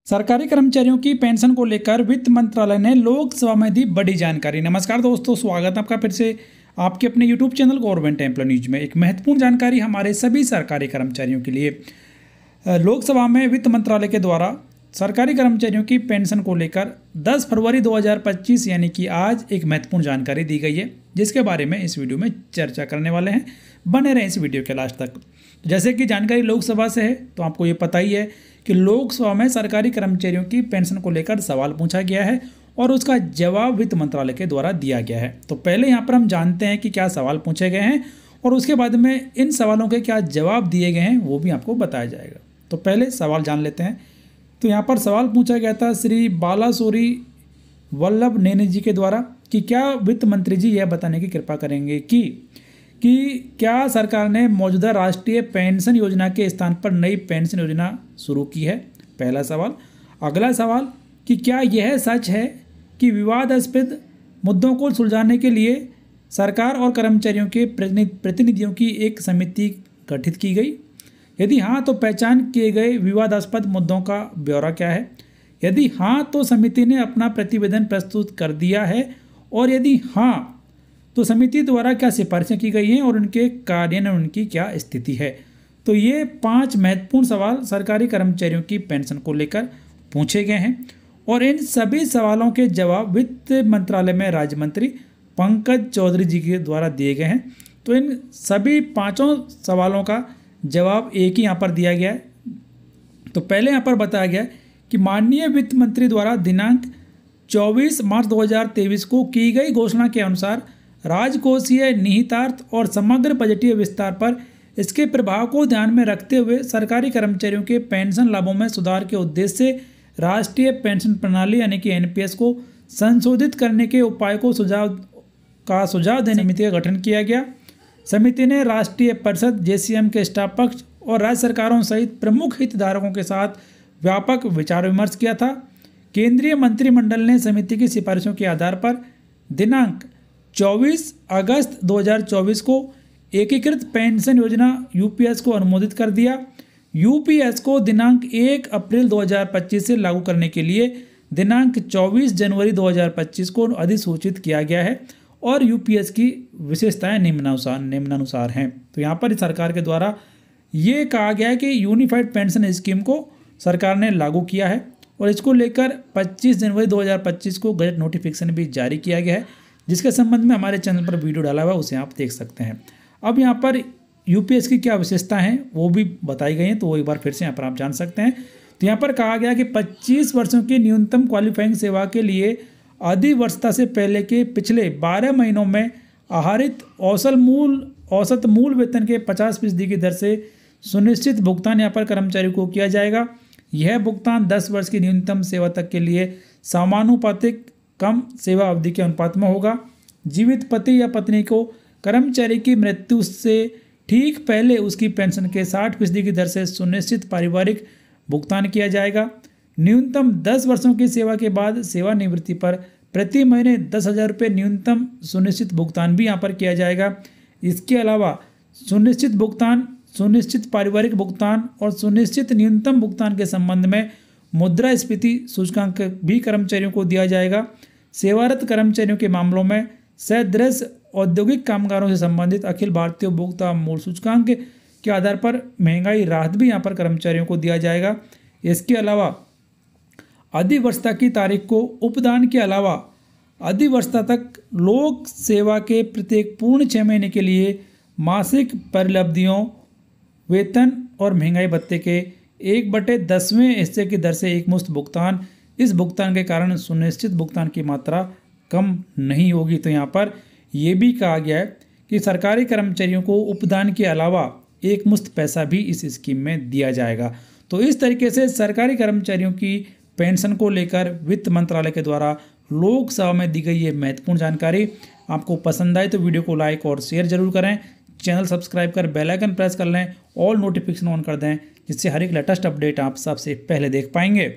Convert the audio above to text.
सरकारी कर्मचारियों की पेंशन को लेकर वित्त मंत्रालय ने लोकसभा में दी बड़ी जानकारी। नमस्कार दोस्तों, स्वागत है आपका फिर से आपके अपने YouTube channel government employ news में। एक महत्वपूर्ण जानकारी हमारे सभी सरकारी कर्मचारियों के लिए। लोकसभा में वित्त मंत्रालय के द्वारा सरकारी कर्मचारियों की पेंशन को लेकर 10 फरवरी 2025 यानी कि आज एक महत्वपूर्ण जानकारी दी गई है, जिसके बारे में इस वीडियो में चर्चा करने वाले हैं। बने रहें इस वीडियो के लास्ट तक। जैसे कि जानकारी लोकसभा से है तो आपको ये पता ही है कि लोकसभा में सरकारी कर्मचारियों की पेंशन को लेकर सवाल पूछा गया है और उसका जवाब वित्त मंत्रालय के द्वारा दिया गया है। तो पहले यहाँ पर हम जानते हैं कि क्या सवाल पूछे गए हैं और उसके बाद में इन सवालों के क्या जवाब दिए गए हैं वो भी आपको बताया जाएगा। तो पहले सवाल जान लेते हैं। तो यहाँ पर सवाल पूछा गया था श्री बालासुरी वल्लभ नेनी जी के द्वारा कि क्या वित्त मंत्री जी यह बताने की कृपा करेंगे कि क्या सरकार ने मौजूदा राष्ट्रीय पेंशन योजना के स्थान पर नई पेंशन योजना शुरू की है। पहला सवाल। अगला सवाल कि क्या यह सच है कि विवादास्पद मुद्दों को सुलझाने के लिए सरकार और कर्मचारियों के प्रतिनिधियों की एक समिति गठित की गई। यदि हाँ तो पहचान किए गए विवादास्पद मुद्दों का ब्यौरा क्या है। यदि हाँ तो समिति ने अपना प्रतिवेदन प्रस्तुत कर दिया है और यदि हाँ तो समिति द्वारा क्या सिफारिशें की गई हैं और उनके कार्यान्वयन उनकी क्या स्थिति है। तो ये 5 महत्वपूर्ण सवाल सरकारी कर्मचारियों की पेंशन को लेकर पूछे गए हैं और इन सभी सवालों के जवाब वित्त मंत्रालय में राज्य मंत्री पंकज चौधरी जी के द्वारा दिए गए हैं। तो इन सभी 5 सवालों का जवाब एक ही यहाँ पर दिया गया है। तो पहले यहाँ पर बताया गया कि माननीय वित्त मंत्री द्वारा दिनांक 24 मार्च 2023 को की गई घोषणा के अनुसार राजकोषीय निहितार्थ और समग्र बजटीय विस्तार पर इसके प्रभाव को ध्यान में रखते हुए सरकारी कर्मचारियों के पेंशन लाभों में सुधार के उद्देश्य से राष्ट्रीय पेंशन प्रणाली यानी कि एनपीएस को संशोधित करने के उपाय को सुझाव देने समिति का गठन किया गया। समिति ने राष्ट्रीय परिषद जेसीएम के स्टाफ पक्ष और राज्य सरकारों सहित प्रमुख हितधारकों के साथ व्यापक विचार विमर्श किया था। केंद्रीय मंत्रिमंडल ने समिति की सिफारिशों के आधार पर दिनांक 24 अगस्त 2024 को एकीकृत पेंशन योजना यूपीएस को अनुमोदित कर दिया। यूपीएस को दिनांक 1 अप्रैल 2025 से लागू करने के लिए दिनांक 24 जनवरी 2025 को अधिसूचित किया गया है और यूपीएस की विशेषताएं निम्नानुसार हैं। तो यहाँ पर सरकार के द्वारा ये कहा गया है कि यूनिफाइड पेंशन स्कीम को सरकार ने लागू किया है और इसको लेकर 25 जनवरी 2025 को गजट नोटिफिकेशन भी जारी किया गया है, जिसके संबंध में हमारे चैनल पर वीडियो डाला हुआ है, उसे आप देख सकते हैं। अब यहाँ पर यूपीएस की क्या विशेषता हैं वो भी बताई गई हैं, तो वो एक बार फिर से यहाँ पर आप जान सकते हैं। तो यहाँ पर कहा गया कि 25 वर्षों की न्यूनतम क्वालिफाइंग सेवा के लिए अधिवर्षता से पहले के पिछले 12 महीनों में आहरित औसत मूल वेतन के 50% की दर से सुनिश्चित भुगतान यहाँ पर कर्मचारी को किया जाएगा। यह भुगतान 10 वर्ष की न्यूनतम सेवा तक के लिए समानुपातिक कम सेवा अवधि के अनुपात में होगा। जीवित पति या पत्नी को कर्मचारी की मृत्यु से ठीक पहले उसकी पेंशन के 60% की दर से सुनिश्चित पारिवारिक भुगतान किया जाएगा। न्यूनतम 10 वर्षों की सेवा के बाद सेवानिवृत्ति पर प्रति महीने 10,000 रुपये न्यूनतम सुनिश्चित भुगतान भी यहाँ पर किया जाएगा। इसके अलावा सुनिश्चित भुगतान, सुनिश्चित पारिवारिक भुगतान और सुनिश्चित न्यूनतम भुगतान के संबंध में मुद्रास्फीति सूचकांक भी कर्मचारियों को दिया जाएगा। सेवारत कर्मचारियों के मामलों में सदृश औद्योगिक कामगारों से संबंधित अखिल भारतीय उपभोक्ता मूल्य सूचकांक के आधार पर महंगाई राहत भी यहाँ पर कर्मचारियों को दिया जाएगा। इसके अलावा अधिवर्षता की तारीख को उपदान के अलावा अधिवर्षता तक लोक सेवा के प्रत्येक पूर्ण 6 महीने के लिए मासिक परिलब्धियों, वेतन और महंगाई भत्ते के 1/10वें हिस्से की दर से एकमुश्त भुगतान। इस भुगतान के कारण सुनिश्चित भुगतान की मात्रा कम नहीं होगी। तो यहाँ पर यह भी कहा गया है कि सरकारी कर्मचारियों को उपदान के अलावा एकमुश्त पैसा भी इस स्कीम में दिया जाएगा। तो इस तरीके से सरकारी कर्मचारियों की पेंशन को लेकर वित्त मंत्रालय के द्वारा लोकसभा में दी गई ये महत्वपूर्ण जानकारी आपको पसंद आए तो वीडियो को लाइक और शेयर जरूर करें। चैनल सब्सक्राइब कर बेल आइकन प्रेस कर लें, ऑल नोटिफिकेशन ऑन कर दें, जिससे हर एक लेटेस्ट अपडेट आप सबसे पहले देख पाएंगे।